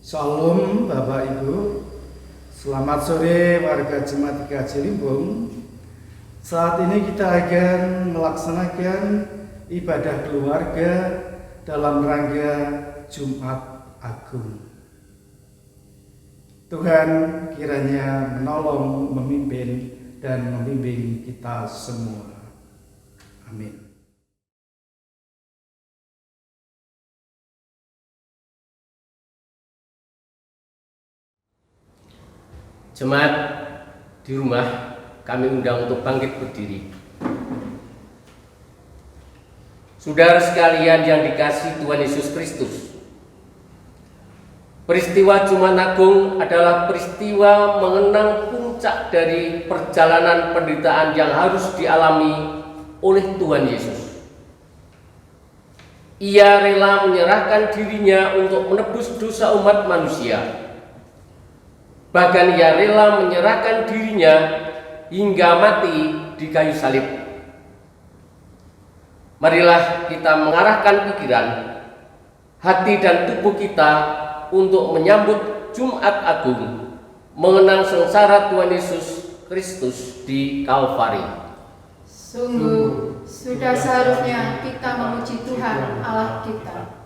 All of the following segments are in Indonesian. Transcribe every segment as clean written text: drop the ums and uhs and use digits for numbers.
Shalom Bapak Ibu, selamat sore warga Jemaat GKJ Cilimbung. Saat ini kita akan melaksanakan ibadah keluarga dalam rangka Jumat Agung. Tuhan kiranya menolong, memimpin, dan membimbing kita semua. Amin. Jemaat di rumah, kami undang untuk bangkit berdiri. Saudara sekalian yang dikasihi Tuhan Yesus Kristus, peristiwa Jumat Agung adalah peristiwa mengenang puncak dari perjalanan penderitaan yang harus dialami oleh Tuhan Yesus. Ia rela menyerahkan dirinya untuk menebus dosa umat manusia. Bahkan ia rela menyerahkan dirinya hingga mati di kayu salib. Marilah kita mengarahkan pikiran, hati dan tubuh kita untuk menyambut Jumat Agung, mengenang sengsara Tuhan Yesus Kristus di Kalvari. Sungguh, sudah seharusnya kita memuji Tuhan Allah kita.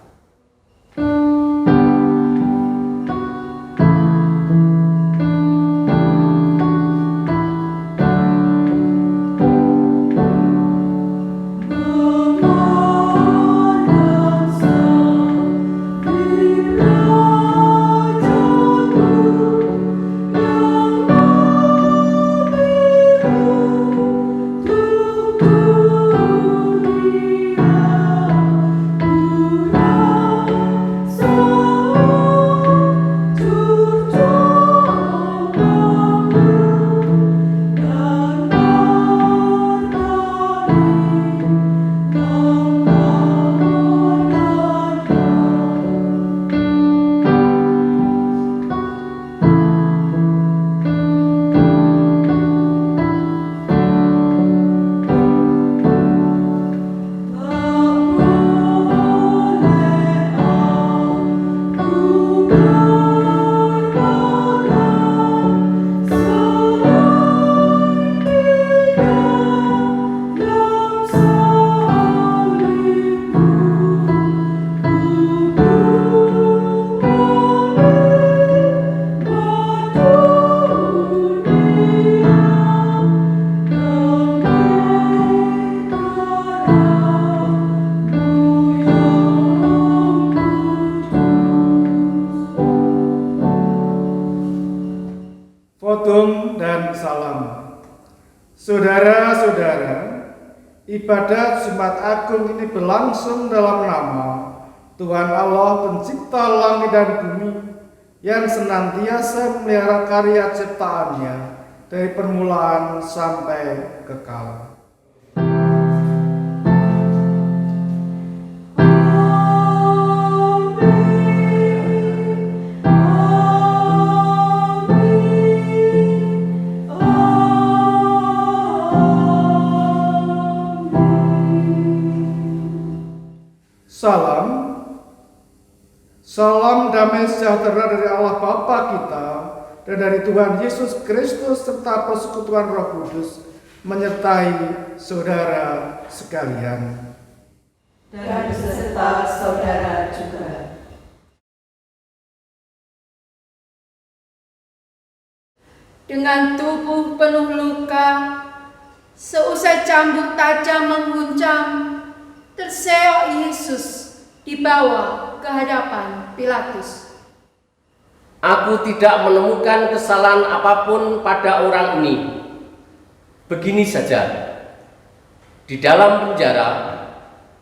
Fotum dan salam. Saudara-saudara, ibadah Jumat Agung ini berlangsung dalam nama Tuhan Allah Pencipta langit dan bumi yang senantiasa memelihara karya ciptaannya dari permulaan sampai kekal. Salam damai sejahtera dari Allah Bapa kita dan dari Tuhan Yesus Kristus serta persekutuan Roh Kudus menyertai saudara sekalian. Dan beserta saudara juga. Dengan tubuh penuh luka, seusai cambuk tajam mengguncang, terseok Yesus dibawa ke hadapan Pilatus. Aku tidak menemukan kesalahan apapun pada orang ini. Begini saja, di dalam penjara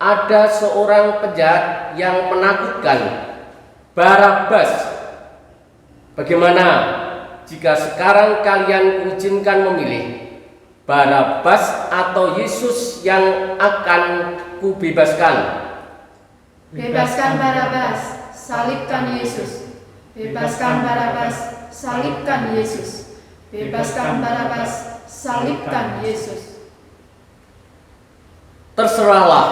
ada seorang penjahat yang menakutkan, Barabas. Bagaimana jika sekarang kalian kuizinkan memilih Barabas atau Yesus yang akan kubebaskan? Bebaskan Barabas, salibkan Yesus. Bebaskan Barabas, salibkan Yesus. Bebaskan Barabas, salibkan Yesus. Terserahlah,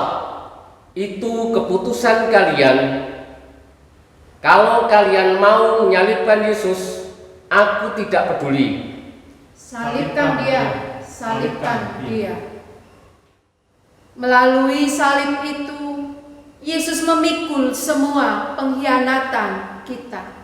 itu keputusan kalian. Kalau kalian mau menyalibkan Yesus, aku tidak peduli. Salibkan dia, salibkan dia. Melalui salib itu, Yesus memikul semua pengkhianatan kita.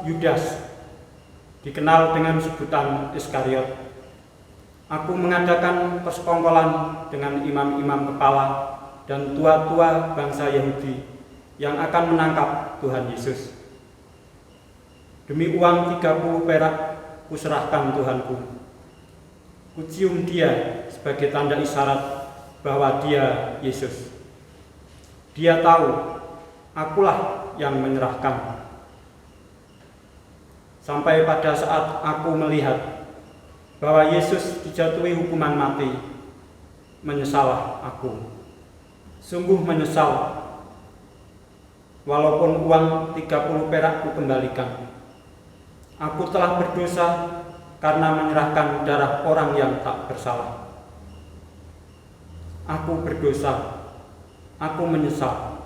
Yudas, dikenal dengan sebutan Iskariot. Aku mengadakan persekongkolan dengan imam-imam kepala dan tua-tua bangsa Yahudi yang akan menangkap Tuhan Yesus. Demi uang 30 perak kuserahkan Tuhanku. Kucium dia sebagai tanda isyarat bahwa dia Yesus. Dia tahu akulah yang menyerahkan. Sampai pada saat aku melihat bahwa Yesus dijatuhi hukuman mati, menyesalah aku. Sungguh menyesal, walaupun uang 30 perak kukembalikan. Aku telah berdosa karena menyerahkan darah orang yang tak bersalah. Aku berdosa, aku menyesal.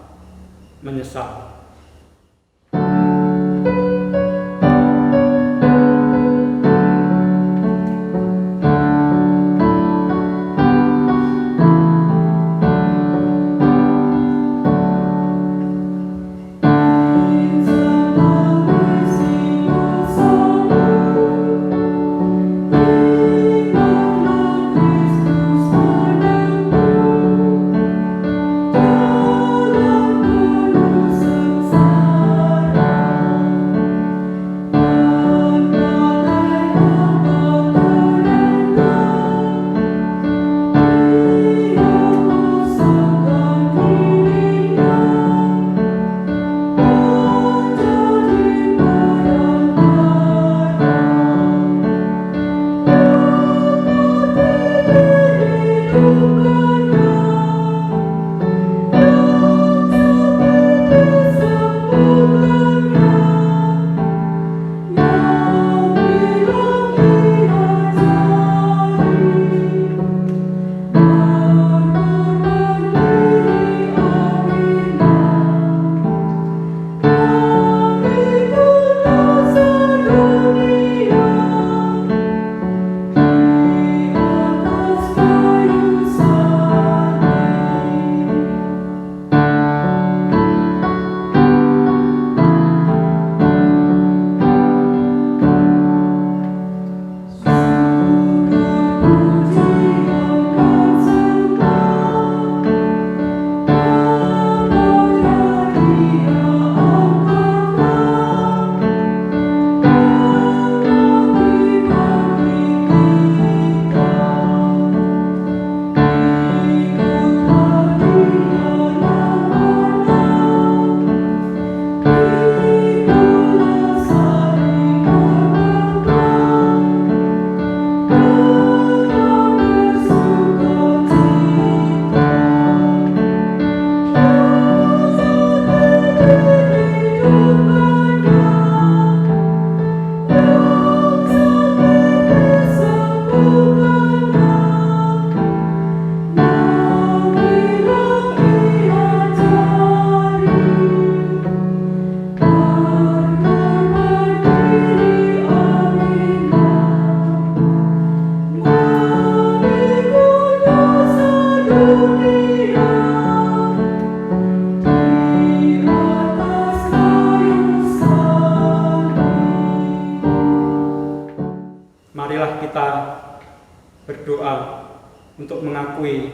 kita berdoa untuk mengakui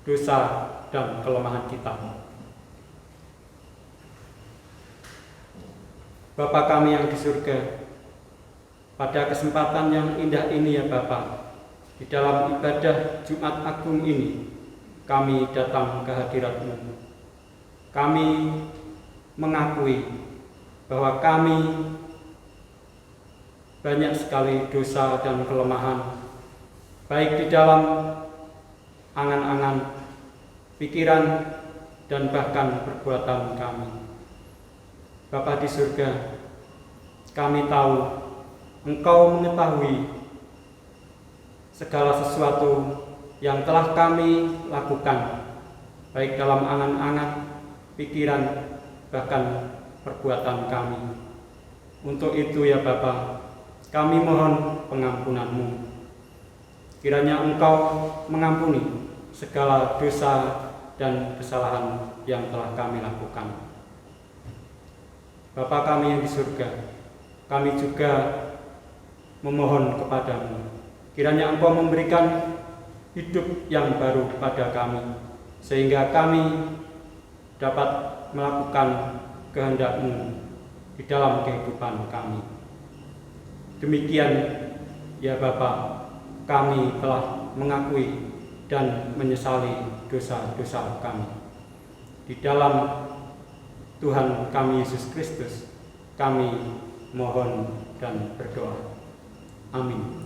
dosa dan kelemahan kita. Bapa kami yang di surga, pada kesempatan yang indah ini ya Bapa, di dalam ibadah Jumat Agung ini, kami datang ke hadirat-Mu. Kami mengakui bahwa kami banyak sekali dosa dan kelemahan, baik di dalam angan-angan, pikiran, dan bahkan perbuatan kami. Bapa di surga, kami tahu Engkau mengetahui segala sesuatu yang telah kami lakukan, baik dalam angan-angan, pikiran, bahkan perbuatan kami. Untuk itu ya Bapa, kami mohon pengampunan-Mu. Kiranya Engkau mengampuni segala dosa dan kesalahan yang telah kami lakukan. Bapa kami yang di surga, kami juga memohon kepadamu, kiranya Engkau memberikan hidup yang baru pada kami, sehingga kami dapat melakukan kehendak-Mu di dalam kehidupan kami. Demikian ya Bapa, kami telah mengakui dan menyesali dosa-dosa kami. Di dalam Tuhan kami Yesus Kristus, kami mohon dan berdoa. Amin.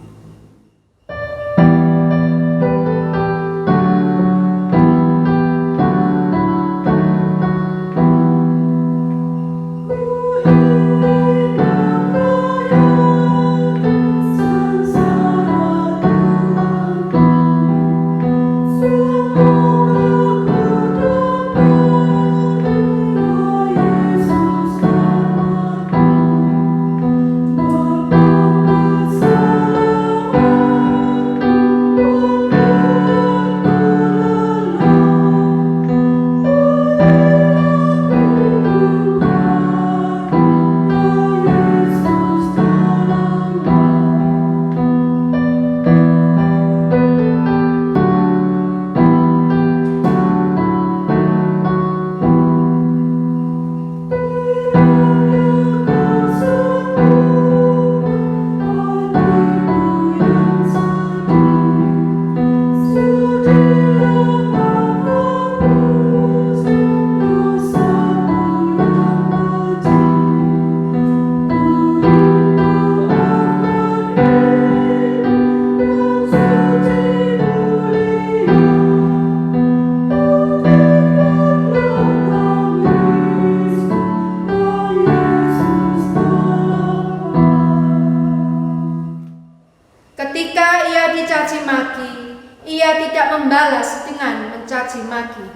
membalas dengan mencaci maki.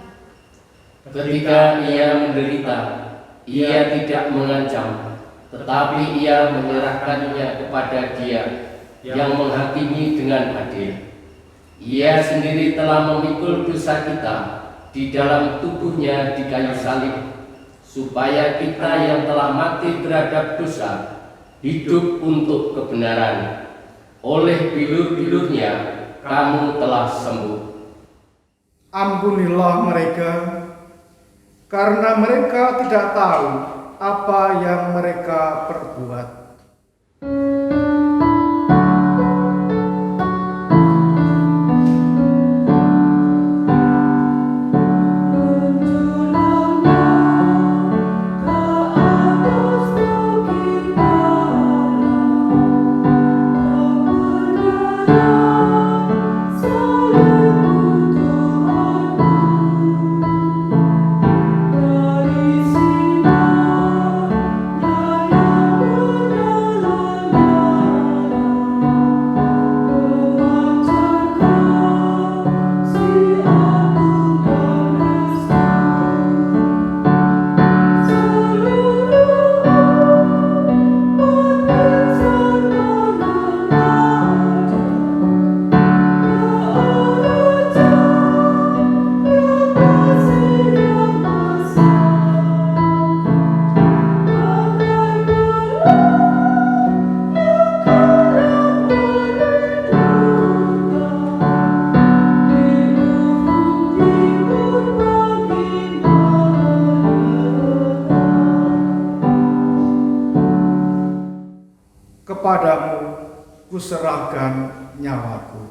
Ketika ia menderita, ia tidak mengancam, tetapi ia menyerahkannya kepada Dia yang menghakimi dengan adil. Ia sendiri telah memikul dosa kita di dalam tubuhnya di kayu salib, supaya kita yang telah mati terhadap dosa hidup untuk kebenaran. Oleh bilur-bilurnya kamu telah sembuh. Ampunilah mereka, karena mereka tidak tahu apa yang mereka perbuat. kepadamu kuserahkan nyawaku.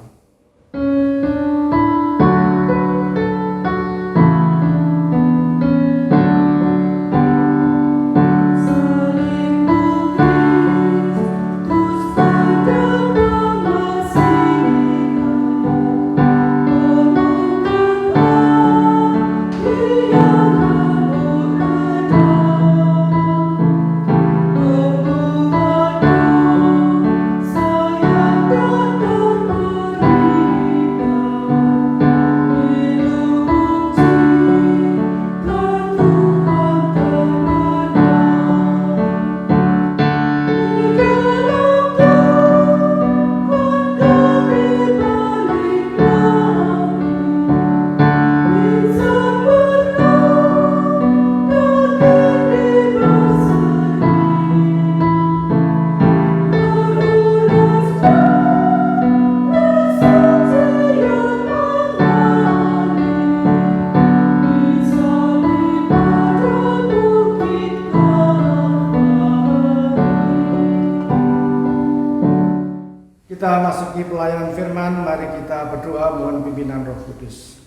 Kita masuki pelayanan firman, mari kita berdoa mohon pimpinan Roh Kudus.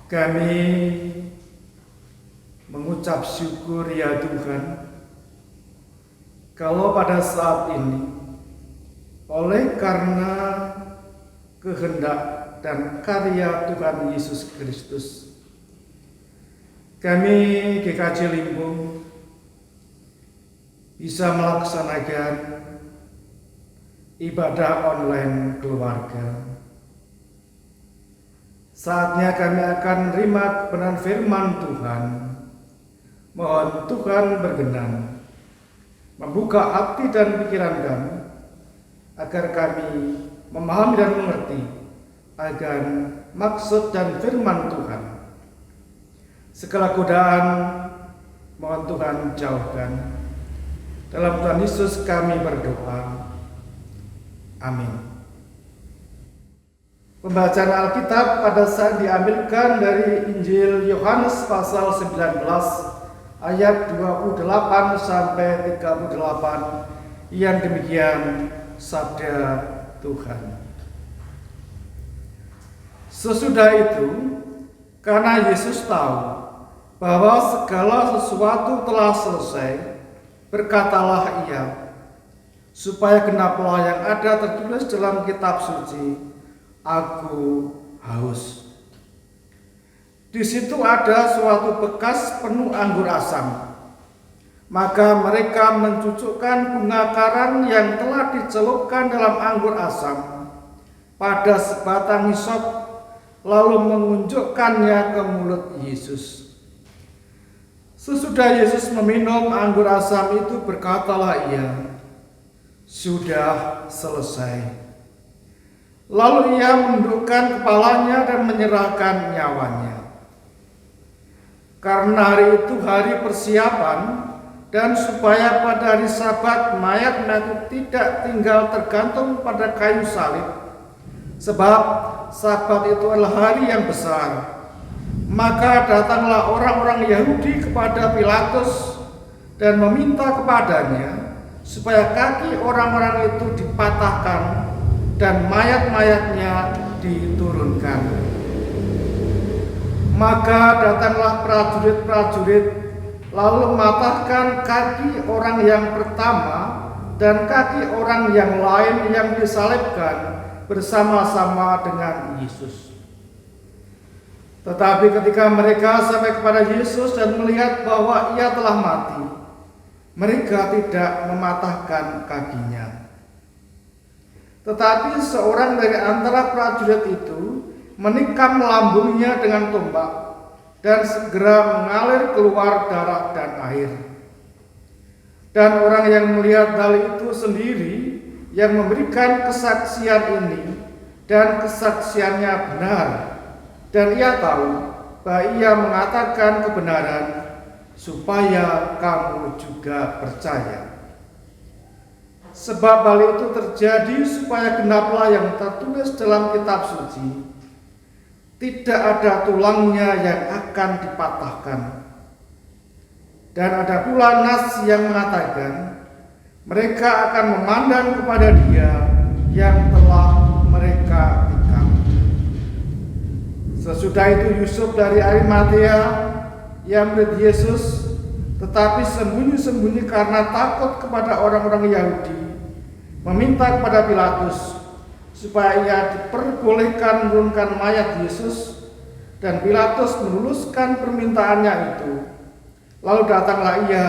Kami mengucap syukur ya Tuhan, kalau pada saat ini oleh karena kehendak dan karya Tuhan Yesus Kristus, kami GKJ Limpung bisa melaksanakan ibadah online keluarga. Saatnya kami akan menerima kebenaran firman Tuhan. Mohon Tuhan berkenan membuka hati dan pikiran kami, agar kami memahami dan mengerti akan maksud dan firman Tuhan. Segala godaan mohon Tuhan jauhkan. Dalam Tuhan Yesus kami berdoa. Amin. Pembacaan Alkitab pada saat diambilkan dari Injil Yohanes pasal 19 ayat 28 sampai 38 yang demikian sabda Tuhan. Sesudah itu, karena Yesus tahu bahwa segala sesuatu telah selesai, berkatalah ia, supaya genaplah yang ada tertulis dalam kitab suci, aku haus. Di situ ada suatu bekas penuh anggur asam. Maka mereka mencucukkan bunga karang yang telah dicelupkan dalam anggur asam pada sebatang hisop, lalu mengunjukkannya ke mulut Yesus. Sesudah Yesus meminum anggur asam itu, berkatalah ia, sudah selesai. Lalu ia menundukkan kepalanya dan menyerahkan nyawanya. Karena hari itu hari persiapan, dan supaya pada hari Sabat mayat-mayat itu tidak tinggal tergantung pada kayu salib, sebab Sabat itu adalah hari yang besar. Maka datanglah orang-orang Yahudi kepada Pilatus dan meminta kepadanya supaya kaki orang-orang itu dipatahkan dan mayat-mayatnya diturunkan. Maka datanglah prajurit-prajurit lalu mematahkan kaki orang yang pertama dan kaki orang yang lain yang disalibkan bersama-sama dengan Yesus. Tetapi ketika mereka sampai kepada Yesus dan melihat bahwa ia telah mati, mereka tidak mematahkan kakinya. Tetapi seorang dari antara prajurit itu menikam lambungnya dengan tombak, dan segera mengalir keluar darah dan air. Dan orang yang melihat hal itu sendiri, yang memberikan kesaksian ini, dan kesaksiannya benar, dan ia tahu bahwa ia mengatakan kebenaran, supaya kamu juga percaya. Sebab hal itu terjadi supaya genaplah yang tertulis dalam kitab suci, tidak ada tulangnya yang akan dipatahkan. Dan ada pula nas yang mengatakan, Mereka akan memandang kepada Dia yang telah mereka tikam. Sesudah itu Yusuf dari Arimatea, yang murid Yesus, tetapi sembunyi-sembunyi karena takut kepada orang-orang Yahudi, meminta kepada Pilatus supaya ia diperbolehkan menurunkan mayat Yesus, dan Pilatus meluluskan permintaannya itu. Lalu datanglah ia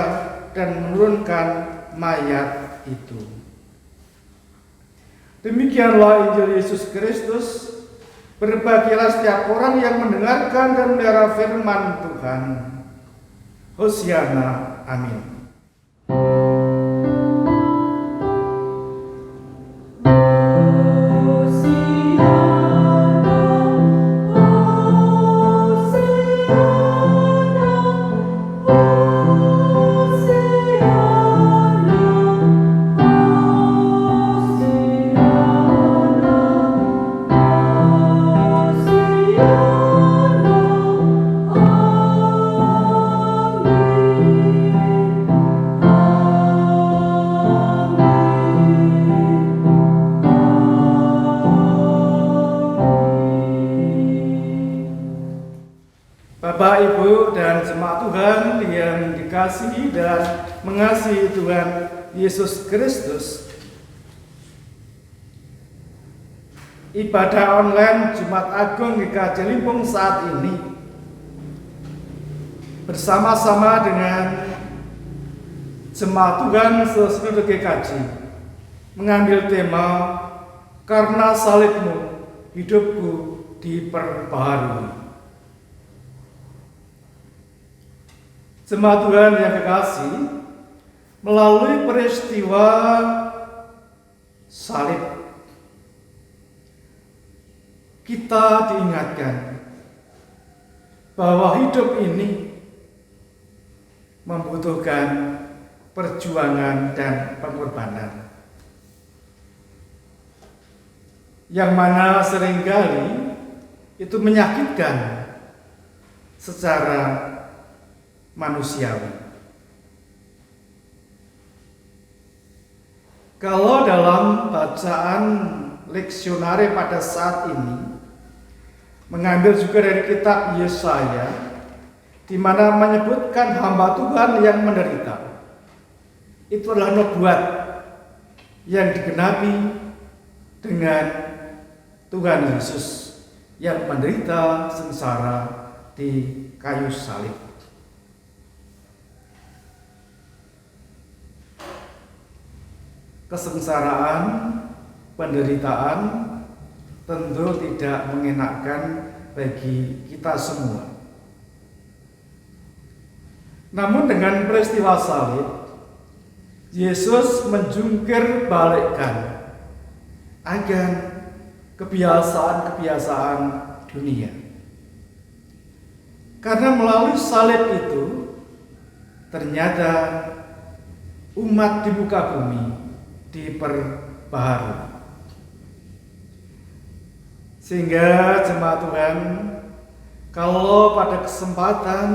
dan menurunkan mayat itu. Demikianlah Injil Yesus Kristus. Berbahagialah setiap orang yang mendengarkan dan memelihara firman Tuhan. Hosiana, amin. Bapak, Ibu, dan jemaat Tuhan yang dikasihi dan mengasihi Tuhan Yesus Kristus, ibadah online Jumat Agung GKJ Limpung saat ini bersama-sama dengan jemaat Tuhan seluruh GKJ mengambil tema "Karena salibmu hidupku diperbaharui". Jemaat Tuhan yang kekasih, melalui peristiwa salib, kita diingatkan bahwa hidup ini membutuhkan perjuangan dan pengorbanan, yang mana seringkali itu menyakitkan secara manusiawi. Kalau dalam bacaan leksionare pada saat ini mengambil juga dari kitab Yesaya, di mana menyebutkan hamba Tuhan yang menderita, itu adalah nubuat yang digenapi dengan Tuhan Yesus yang menderita sengsara di kayu salib. Kesengsaraan, penderitaan tentu tidak mengenakan bagi kita semua. Namun dengan peristiwa salib, Yesus menjungkir balikkan agar kebiasaan-kebiasaan dunia. Karena melalui salib itu, ternyata umat di muka bumi diperbaharui. Sehingga jemaat Tuhan, kalau pada kesempatan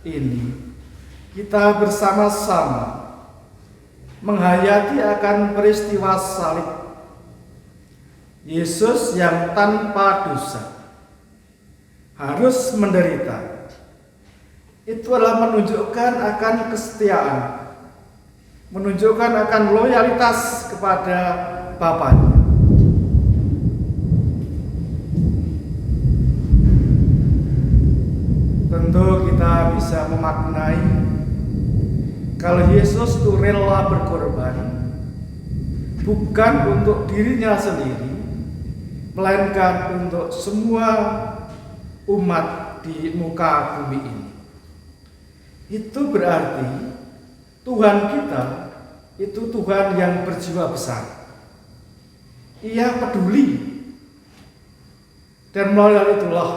ini kita bersama-sama menghayati akan peristiwa salib Yesus yang tanpa dosa harus menderita, itu adalah menunjukkan akan kesetiaan, menunjukkan akan loyalitas kepada Bapaknya. Tentu kita bisa memaknai kalau Yesus itu rela berkorban bukan untuk dirinya sendiri, melainkan untuk semua umat di muka bumi ini. Itu berarti Tuhan kita itu Tuhan yang berjiwa besar. Ia peduli, dan melalui hal itulah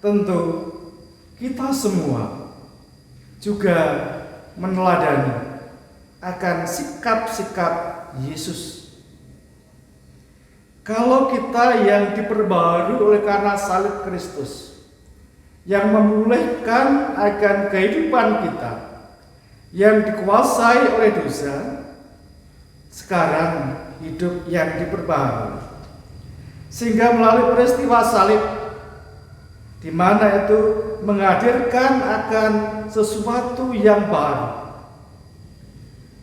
tentu kita semua juga meneladani akan sikap-sikap Yesus. Kalau kita yang diperbaharui oleh karena salib Kristus, yang memulihkan akan kehidupan kita yang dikuasai oleh dosa, sekarang hidup yang diperbaharui. Sehingga melalui peristiwa salib, di mana itu menghadirkan akan sesuatu yang baru,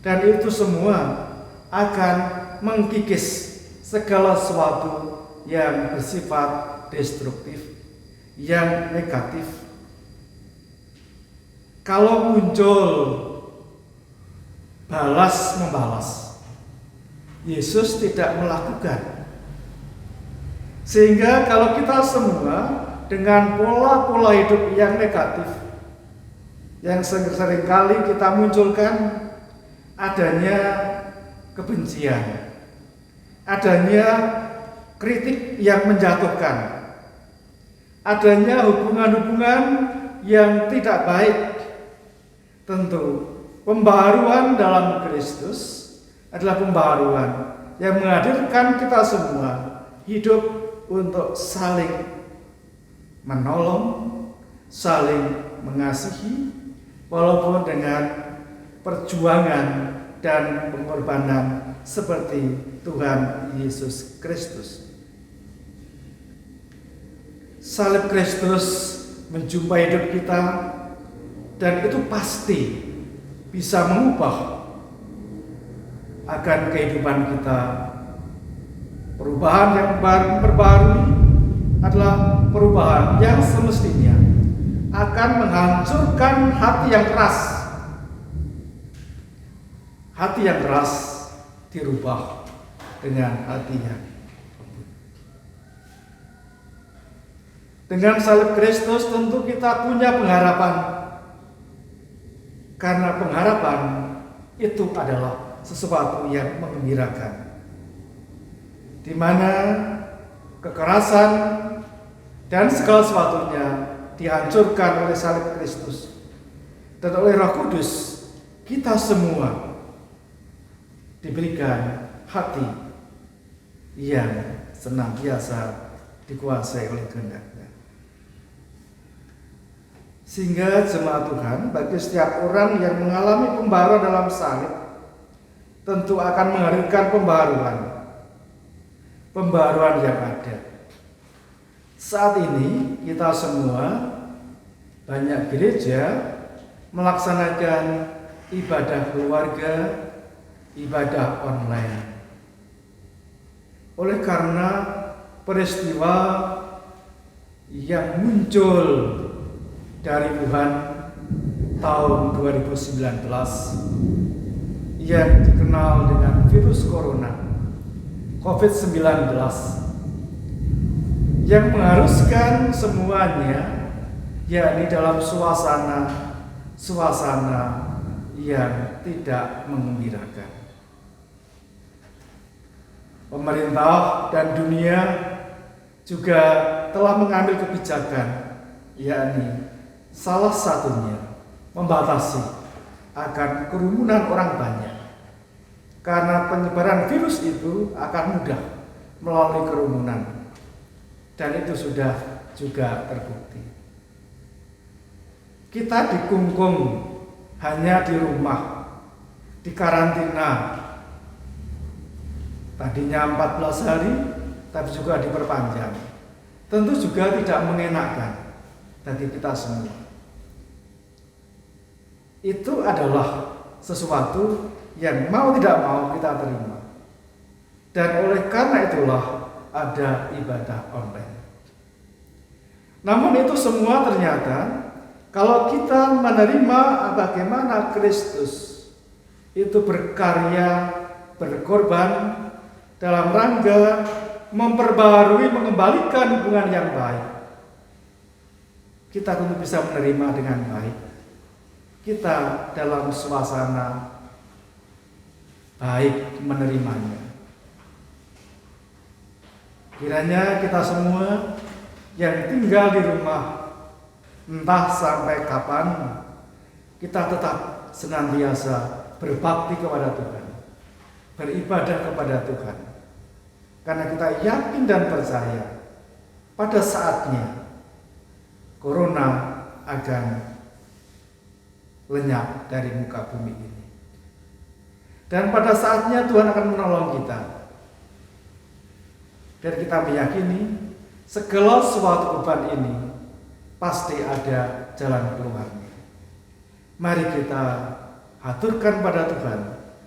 dan itu semua akan mengkikis segala sesuatu yang bersifat destruktif, yang negatif. Kalau muncul balas membalas, Yesus tidak melakukan. Sehingga kalau kita semua dengan pola-pola hidup yang negatif, yang seringkali kita munculkan, adanya kebencian, adanya kritik yang menjatuhkan, adanya hubungan-hubungan yang tidak baik. Tentu pembaharuan dalam Kristus adalah pembaharuan yang menghadirkan kita semua hidup untuk saling menolong, saling mengasihi, walaupun dengan perjuangan dan pengorbanan seperti Tuhan Yesus Kristus. Salib Kristus menjumpai hidup kita, dan itu pasti bisa mengubah akan kehidupan kita. Perubahan yang memperbarui adalah perubahan yang semestinya akan menghancurkan hati yang keras. Hati yang keras dirubah dengan hati yang lembut. Dengan salib Kristus tentu kita punya pengharapan, karena pengharapan itu adalah sesuatu yang menggembirakan, di mana kekerasan dan segala sesuatunya dihancurkan oleh salib Kristus, dan oleh Roh Kudus kita semua diberikan hati yang senantiasa dikuasai oleh kehendak-Nya. Sehingga jemaat Tuhan, bagi setiap orang yang mengalami pembaharuan dalam salib, tentu akan menghadirkan pembaharuan yang ada. Saat ini kita semua, banyak gereja melaksanakan ibadah keluarga, ibadah online. Oleh karena peristiwa yang muncul dari Wuhan tahun 2019 yang dikenal dengan virus corona COVID-19, yang mengharuskan semuanya yakni dalam suasana yang tidak menggembirakan. Pemerintah dan dunia juga telah mengambil kebijakan, yakni salah satunya membatasi akan kerumunan orang banyak, karena penyebaran virus itu akan mudah melalui kerumunan, dan itu sudah juga terbukti. Kita dikungkung hanya di rumah, di karantina, tadinya 14 hari, tapi juga diperpanjang. Tentu juga tidak mengenakan bagi kita semua. Itu adalah sesuatu yang mau tidak mau kita terima. Dan oleh karena itulah ada ibadah online. Namun itu semua ternyata kalau kita menerima bagaimana Kristus itu berkarya, berkorban dalam rangka memperbaharui, mengembalikan hubungan yang baik, kita tentu bisa menerima dengan baik. Kita dalam suasana baik menerimanya. Kiranya kita semua yang tinggal di rumah, entah sampai kapan, kita tetap senantiasa berbakti kepada Tuhan, beribadah kepada Tuhan, karena kita yakin dan percaya pada saatnya Corona akan lenyap dari muka bumi ini. Dan pada saatnya Tuhan akan menolong kita. Dan kita meyakini segala suatu beban ini pasti ada jalan keluarnya. Mari kita haturkan pada Tuhan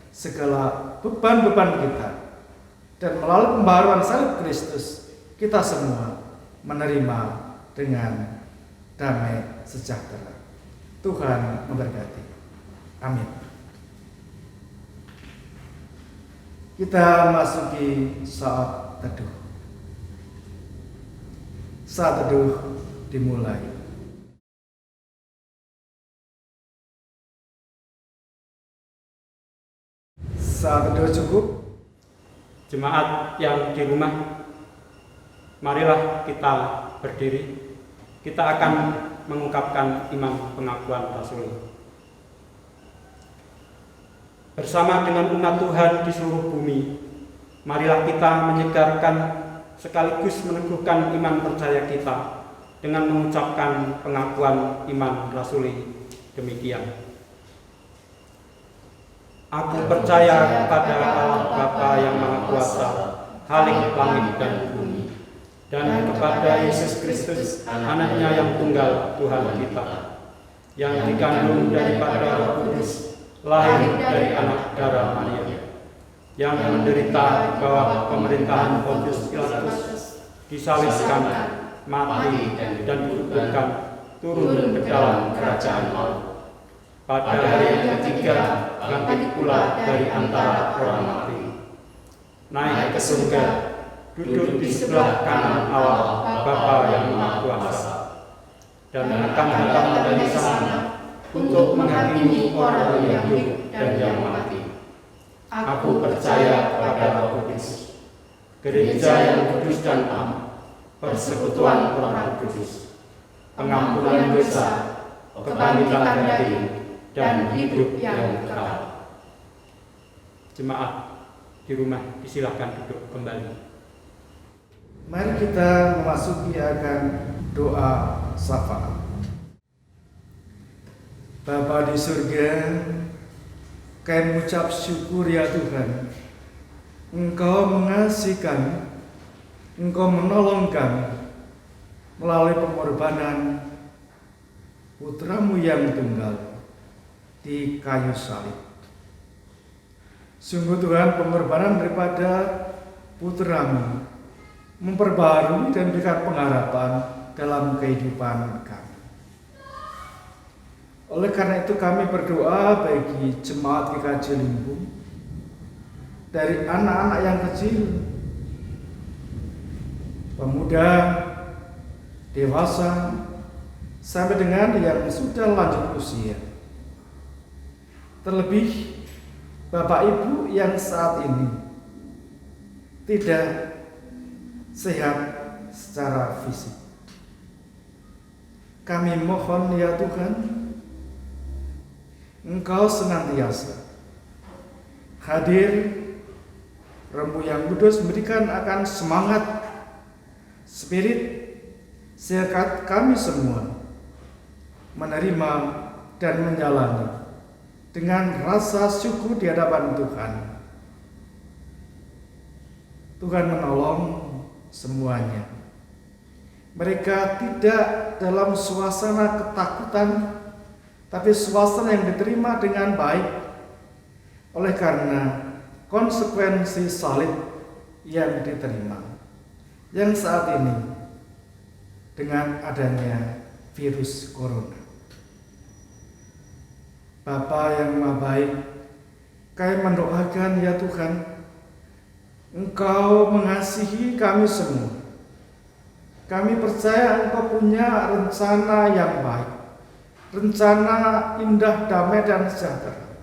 segala beban-beban kita. Dan melalui pembaharuan salib Kristus, kita semua menerima dengan damai sejahtera. Tuhan memberkati. Amin. Kita masuki saat teduh. Saat teduh dimulai. Saat teduh cukup. Jemaat yang di rumah, marilah kita berdiri. Kita akan mengungkapkan iman pengakuan Rasul. Bersama dengan umat Tuhan di seluruh bumi, marilah kita menyegarkan sekaligus meneguhkan iman percaya kita dengan mengucapkan pengakuan iman rasuli demikian. Aku percaya kepada Allah Bapa yang Maha Kuasa, Khalik langit dan bumi, dan kepada Yesus Kristus, Anaknya yang tunggal Tuhan kita, yang dikandung daripada Roh Kudus, lahir dari anak darah Maria, yang menderita di bawah pemerintahan Pontius Pilatus, disalibkan, mati, dan dikuburkan, turun ke dalam kerajaan Allah. Pada hari yang ketiga, bangkit pula dari antara orang mati, naik ke surga, duduk di sebelah kanan Allah Bapa yang Maha Kuasa, dan akan datang dari sana untuk menghakimi orang yang hidup dan yang mati. Aku percaya pada Roh Kudus, gereja yang kudus dan am, persekutuan Roh Kudus, pengampunan dosa, kebangkitan dari dan hidup yang kekal. Jemaat di rumah disilahkan duduk kembali. Mari kita memasuki akan doa syafaat. Bapa di surga, kami mengucap syukur ya Tuhan. Engkau mengasihi kami, Engkau menolong kami melalui pengorbanan Putramu yang tunggal di kayu salib. Sungguh Tuhan, pengorbanan daripada Putramu memperbarui dan memberikan pengharapan dalam kehidupan kami. Oleh karena itu kami berdoa bagi jemaat GKJ Limbung, dari anak-anak yang kecil, pemuda, dewasa, sampai dengan yang sudah lanjut usia. Terlebih Bapak Ibu yang saat ini tidak sehat secara fisik. Kami mohon ya Tuhan, Engkau senantiasa hadir, Roh yang Kudus memberikan akan semangat, spirit, sehingga kami semua menerima dan menjalani dengan rasa syukur di hadapan Tuhan. Tuhan menolong semuanya. Mereka tidak dalam suasana ketakutan, tapi suasana yang diterima dengan baik oleh karena konsekuensi salib yang diterima, yang saat ini dengan adanya virus corona. Bapa yang Maha Baik, kami mendoakan ya Tuhan, Engkau mengasihi kami semua. Kami percaya Engkau punya rencana yang baik, rencana indah, damai, dan sejahtera.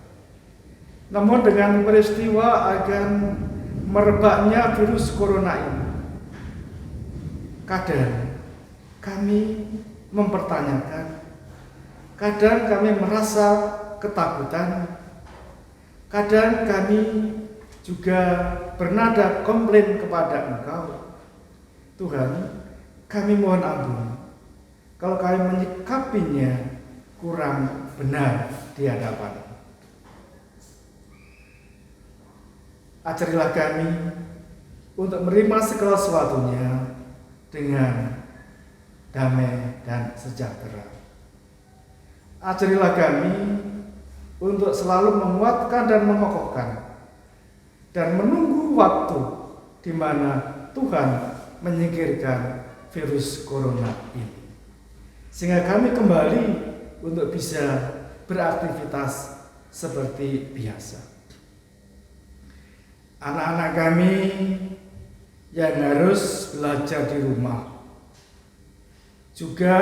Namun dengan peristiwa akan merebaknya virus corona ini, kadang kami mempertanyakan, kadang kami merasa ketakutan, kadang kami juga bernada komplain kepada Engkau. Tuhan, kami mohon ampun kalau kami menyikapinya kurang benar di hadapan. Ajarilah kami untuk menerima segala sesuatunya dengan damai dan sejahtera. Ajarilah kami untuk selalu menguatkan dan mengokohkan dan menunggu waktu di mana Tuhan menyingkirkan virus corona ini, sehingga kami kembali untuk bisa beraktivitas seperti biasa. Anak-anak kami yang harus belajar di rumah, juga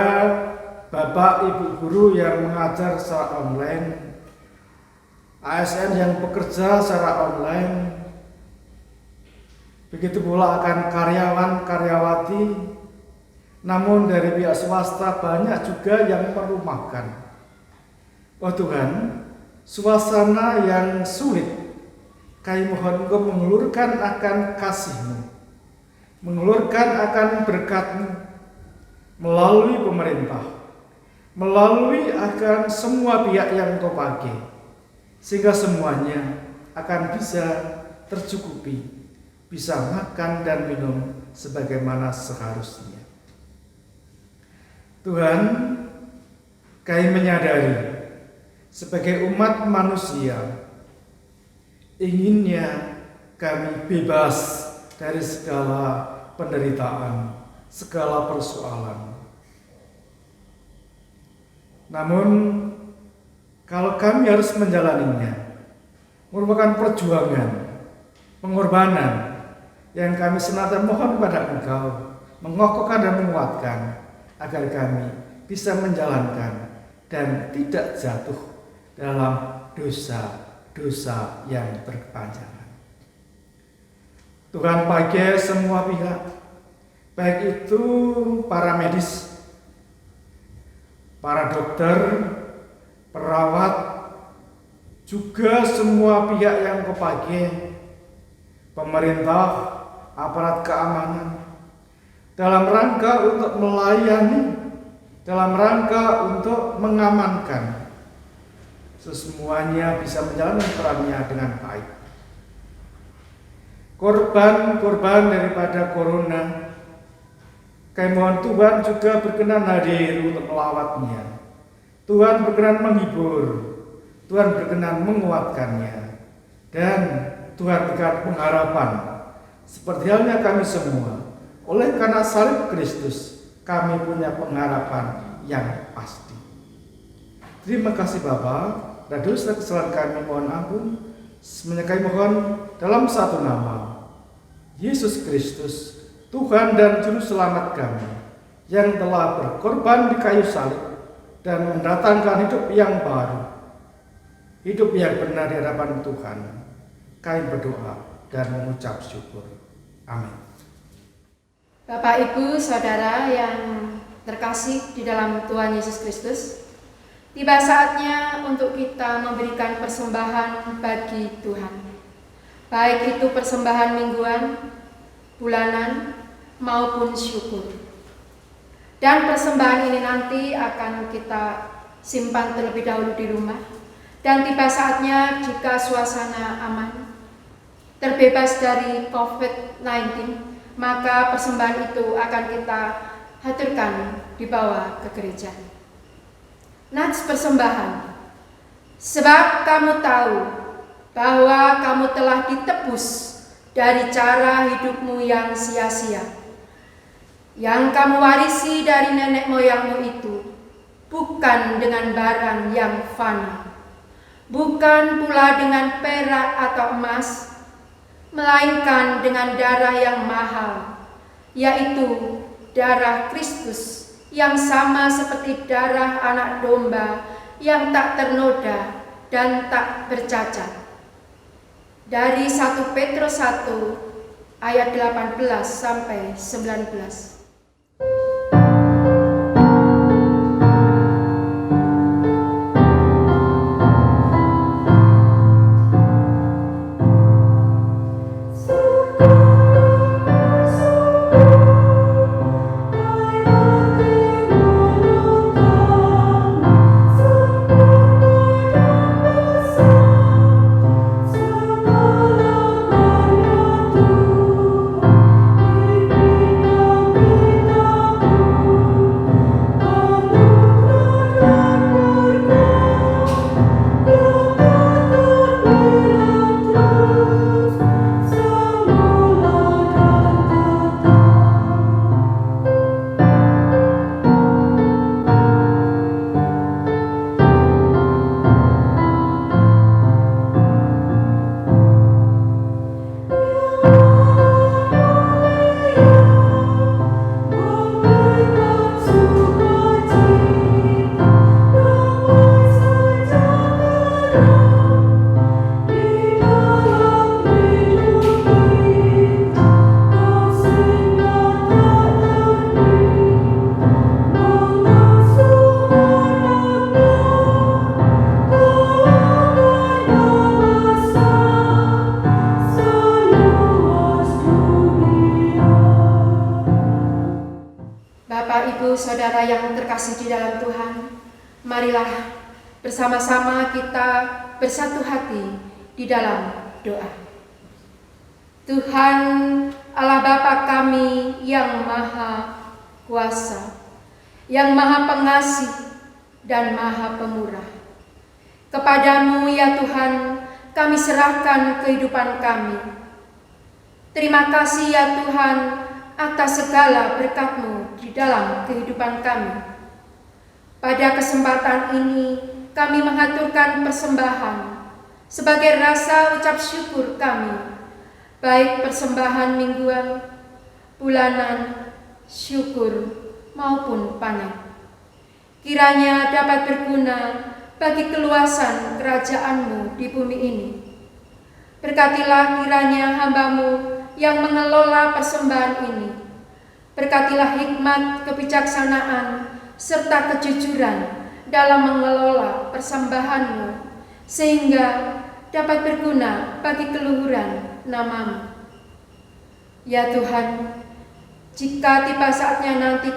Bapak Ibu guru yang mengajar secara online, ASN yang bekerja secara online, begitu pula akan karyawan-karyawati, namun dari pihak swasta banyak juga yang merumahkan. Oh Tuhan, suasana yang sulit, kami mohon Engkau mengulurkan akan kasih-Mu, mengulurkan akan berkat-Mu melalui pemerintah, melalui akan semua pihak yang Engkau pakai, sehingga semuanya akan bisa tercukupi, bisa makan dan minum sebagaimana seharusnya. Tuhan, kami menyadari sebagai umat manusia, inginnya kami bebas dari segala penderitaan, segala persoalan. Namun, kalau kami harus menjalaninya, merupakan perjuangan, pengorbanan yang kami senantiasa mohon kepada Engkau, mengokohkan dan menguatkan agar kami bisa menjalankan dan tidak jatuh dalam dosa-dosa yang berkepanjangan. Tuhan pakai semua pihak, baik itu para medis, para dokter, perawat, juga semua pihak yang Kau pakai, pemerintah, aparat keamanan, dalam rangka untuk melayani, dalam rangka untuk mengamankan semuanya bisa menjalankan perannya dengan baik. Korban-korban daripada corona, kami mohon Tuhan juga berkenan hadir untuk melawatnya. Tuhan berkenan menghibur, Tuhan berkenan menguatkannya, dan Tuhan berikan pengharapan seperti halnya kami semua. Oleh karena salib Kristus, kami punya pengharapan yang pasti. Terima kasih Bapa. Dan dosa kesalahan kami mohon ampun. Semuanya kami mohon dalam satu nama, Yesus Kristus, Tuhan dan Juru Selamat kami, yang telah berkorban di kayu salib dan mendatangkan hidup yang baru, hidup yang benar di hadapan Tuhan. Kami berdoa dan mengucap syukur. Amin. Bapak, Ibu, Saudara yang terkasih di dalam Tuhan Yesus Kristus, tiba saatnya untuk kita memberikan persembahan bagi Tuhan. Baik itu persembahan mingguan, bulanan, maupun syukur. Dan persembahan ini nanti akan kita simpan terlebih dahulu di rumah. Dan tiba saatnya jika suasana aman, terbebas dari COVID-19, maka persembahan itu akan kita haturkan dibawa ke gereja. Nats persembahan, sebab kamu tahu bahwa kamu telah ditebus dari cara hidupmu yang sia-sia, yang kamu warisi dari nenek moyangmu itu, bukan dengan barang yang fana, bukan pula dengan perak atau emas, melainkan dengan darah yang mahal, yaitu darah Kristus, yang sama seperti darah anak domba yang tak ternoda dan tak bercacat. Dari 1 Petrus 1 ayat 18 sampai 19. terkasih di dalam Tuhan, marilah bersama-sama kita bersatu hati di dalam doa. Tuhan Allah Bapa kami yang Maha Kuasa, yang Maha Pengasih dan Maha Pemurah, kepadamu ya Tuhan kami serahkan kehidupan kami. Terima kasih ya Tuhan atas segala berkat-Mu di dalam kehidupan kami. Pada kesempatan ini kami mengaturkan persembahan sebagai rasa ucap syukur kami, baik persembahan mingguan, bulanan, syukur maupun panen. Kiranya dapat berguna bagi keluasan kerajaan-Mu di bumi ini. Berkatilah kiranya hamba-Mu yang mengelola persembahan ini. Berkatilah hikmat, kebijaksanaan, serta kejujuran dalam mengelola persembahan-Mu, sehingga dapat berguna bagi keluhuran nama-Mu. Ya Tuhan, jika tiba saatnya nanti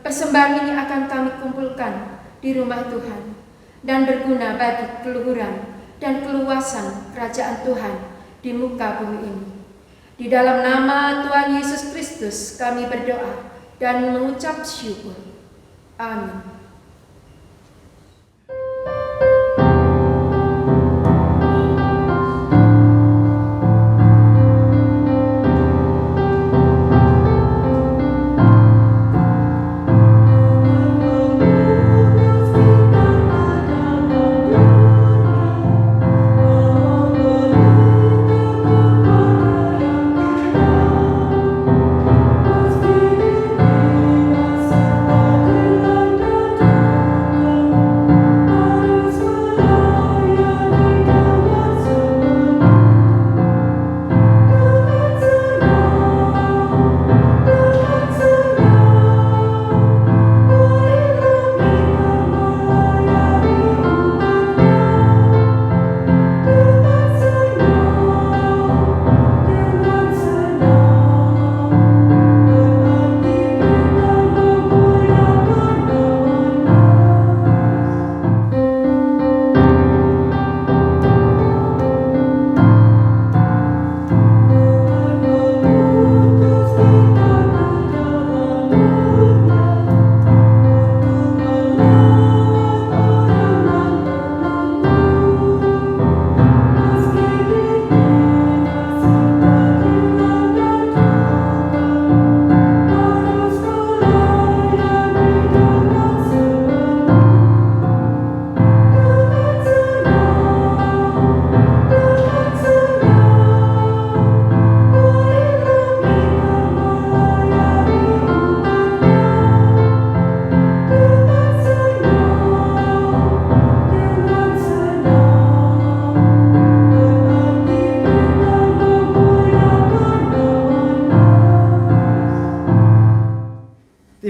persembahan ini akan kami kumpulkan di rumah Tuhan dan berguna bagi keluhuran dan keluasan kerajaan Tuhan di muka bumi ini. Di dalam nama Tuhan Yesus Kristus kami berdoa dan mengucap syukur. Amin.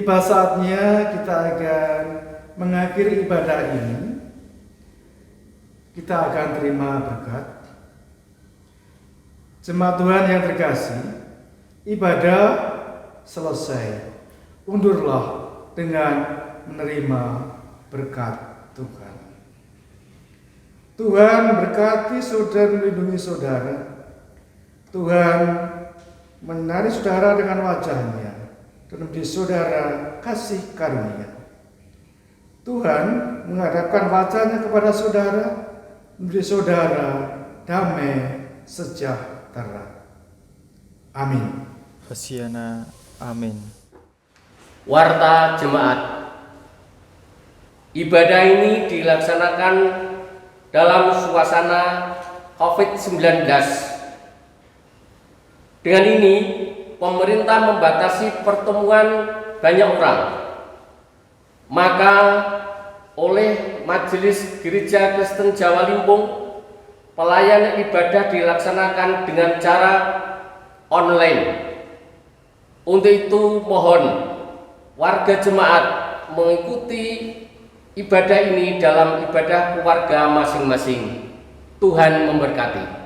Tiba saatnya kita akan mengakhiri ibadah ini. Kita akan terima berkat. Jemaat Tuhan yang terkasih, ibadah selesai. Undurlah dengan menerima berkat Tuhan. Tuhan berkati saudara, melindungi saudara. Tuhan menari saudara dengan wajahnya dan memberi saudara kasih karunia. Tuhan menghadapkan wajahnya kepada saudara, memberi saudara damai sejahtera. Amin. Hosiana, amin. Warta jemaat, ibadah ini dilaksanakan dalam suasana COVID-19. Dengan ini, pemerintah membatasi pertemuan banyak orang. Maka oleh Majelis Gereja Kristen Jawa Limpung, pelayanan ibadah dilaksanakan dengan cara online. Untuk itu mohon warga jemaat mengikuti ibadah ini dalam ibadah keluarga masing-masing. Tuhan memberkati.